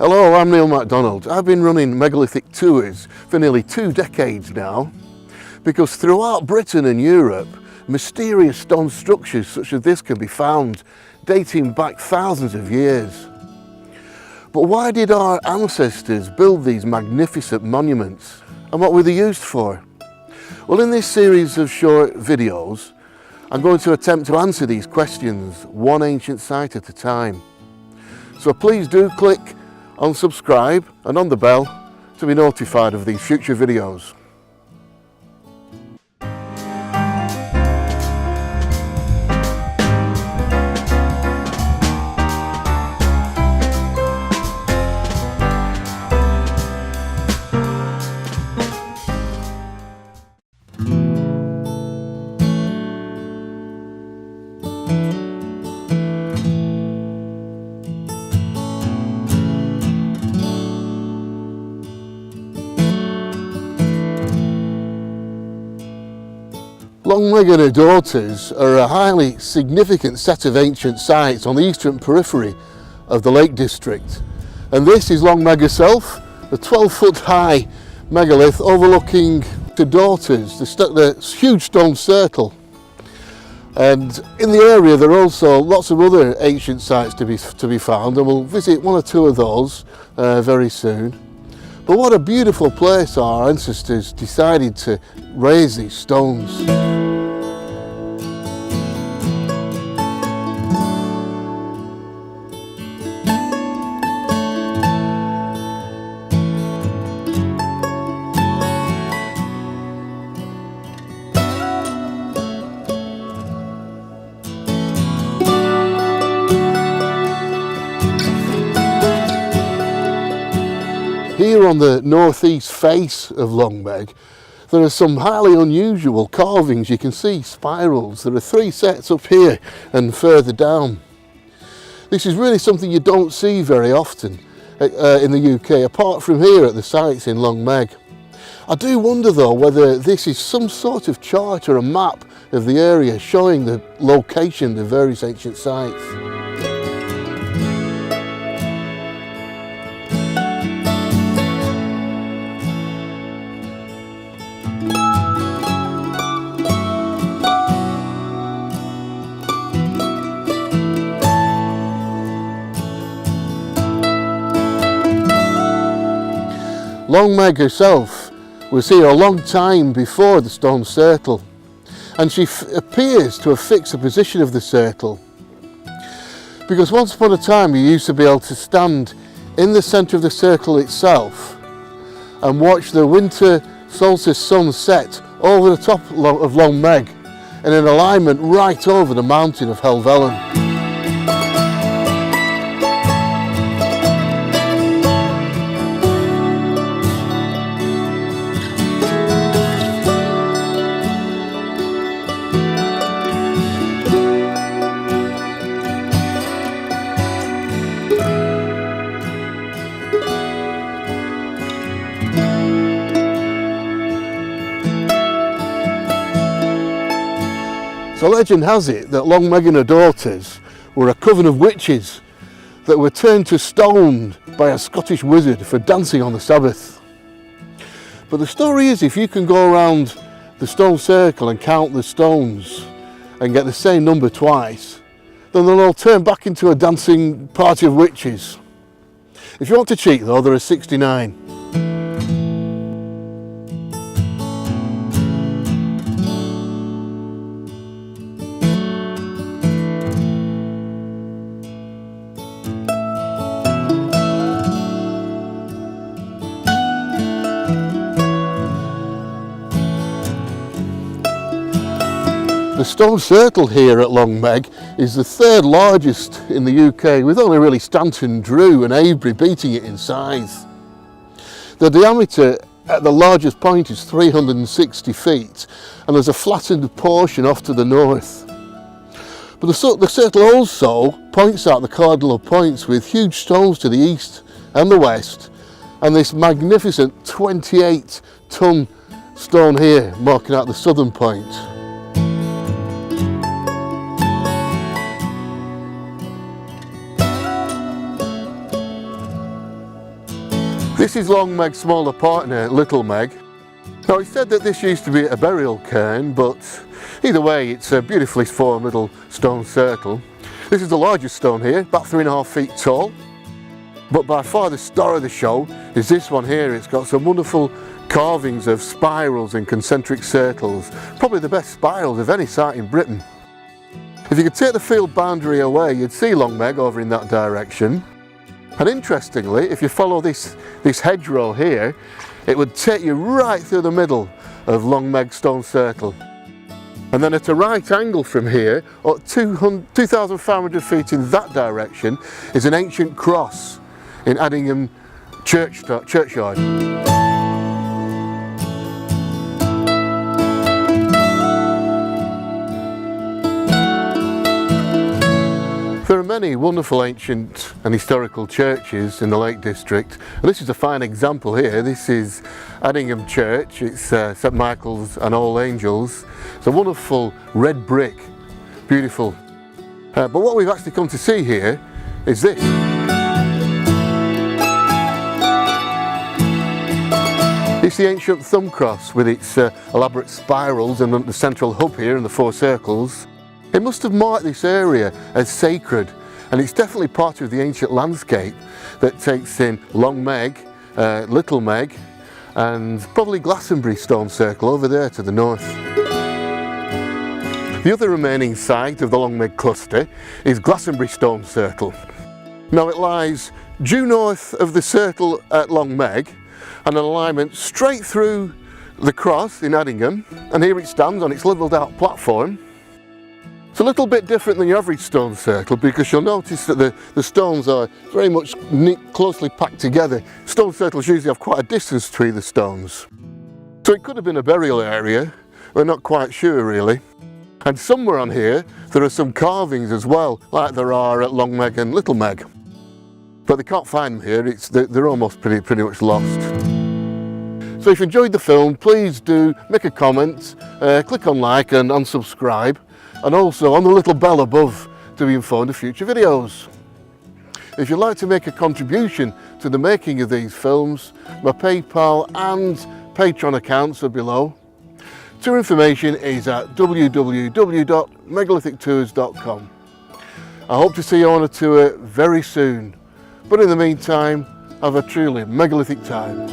Hello, I'm Neil MacDonald. I've been running megalithic tours for nearly 2 decades now, because throughout Britain and Europe, mysterious stone structures such as this can be found dating back thousands of years. But why did our ancestors build these magnificent monuments, and what were they used for? Well, in this series of short videos, I'm going to attempt to answer these questions one ancient site at a time. So please do click on subscribe and on the bell to be notified of these future videos. Longmeg and her daughters are a highly significant set of ancient sites on the eastern periphery of the Lake District. And this is Longmeg herself, a 12-foot high megalith overlooking the daughters, the huge stone circle. And in the area there are also lots of other ancient sites to be found, and we'll visit 1 or 2 of those very soon. But what a beautiful place our ancestors decided to raise these stones. Here on the northeast face of Longmeg, there are some highly unusual carvings. You can see spirals. There are 3 sets up here and further down. This is really something you don't see very often in the UK, apart from here at the sites in Longmeg. I do wonder though whether this is some sort of chart or a map of the area showing the location of various ancient sites. Longmeg herself was here a long time before the stone circle, and she appears to have fixed the position of the circle, because once upon a time you used to be able to stand in the centre of the circle itself and watch the winter solstice sun set over the top of Longmeg in an alignment right over the mountain of Helvellyn. So legend has it that Longmeg and her daughters were a coven of witches that were turned to stone by a Scottish wizard for dancing on the Sabbath. But the story is, if you can go around the stone circle and count the stones and get the same number twice, then they'll all turn back into a dancing party of witches. If you want to cheat though, there are 69. The stone circle here at Longmeg is the 3rd largest in the UK, with only really Stanton, Drew and Avebury beating it in size. The diameter at the largest point is 360 feet, and there's a flattened portion off to the north. But the circle also points out the cardinal points with huge stones to the east and the west, and this magnificent 28-ton stone here marking out the southern point. This is Long Meg's smaller partner, Little Meg. Now it's said that this used to be a burial cairn, but either way it's a beautifully formed little stone circle. This is the largest stone here, about 3.5 feet tall. But by far the star of the show is this one here. It's got some wonderful carvings of spirals and concentric circles, probably the best spirals of any site in Britain. If you could take the field boundary away, you'd see Long Meg over in that direction. And interestingly, if you follow this hedgerow here, it would take you right through the middle of Long Meg Stone Circle. And then at a right angle from here, at 2,500 feet in that direction, is an ancient cross in Addingham churchyard. There are many wonderful ancient and historical churches in the Lake District, and this is a fine example here. This is Addingham Church. It's St Michael's and All Angels. It's a wonderful red brick, beautiful. But what we've actually come to see here is this. It's the ancient thumb cross with its elaborate spirals and the central hub here and the 4 circles. It must have marked this area as sacred, and it's definitely part of the ancient landscape that takes in Long Meg, Little Meg, and probably Glastonbury Stone Circle over there to the north. The other remaining site of the Long Meg cluster is Glastonbury Stone Circle. Now it lies due north of the circle at Long Meg, and an alignment straight through the cross in Addingham, and here it stands on its levelled out platform. It's a little bit different than your average stone circle because you'll notice that the stones are very much closely packed together. Stone circles usually have quite a distance between the stones. So it could have been a burial area, we're not quite sure really. And somewhere on here there are some carvings as well, like there are at Long Meg and Little Meg. But they can't find them here, they're almost pretty much lost. So if you enjoyed the film, please do make a comment, click on like and unsubscribe. And also on the little bell above to be informed of future videos. If you'd like to make a contribution to the making of these films, my PayPal and Patreon accounts are below. Tour information is at www.megalithictours.com. I hope to see you on a tour very soon, but in the meantime, have a truly megalithic time.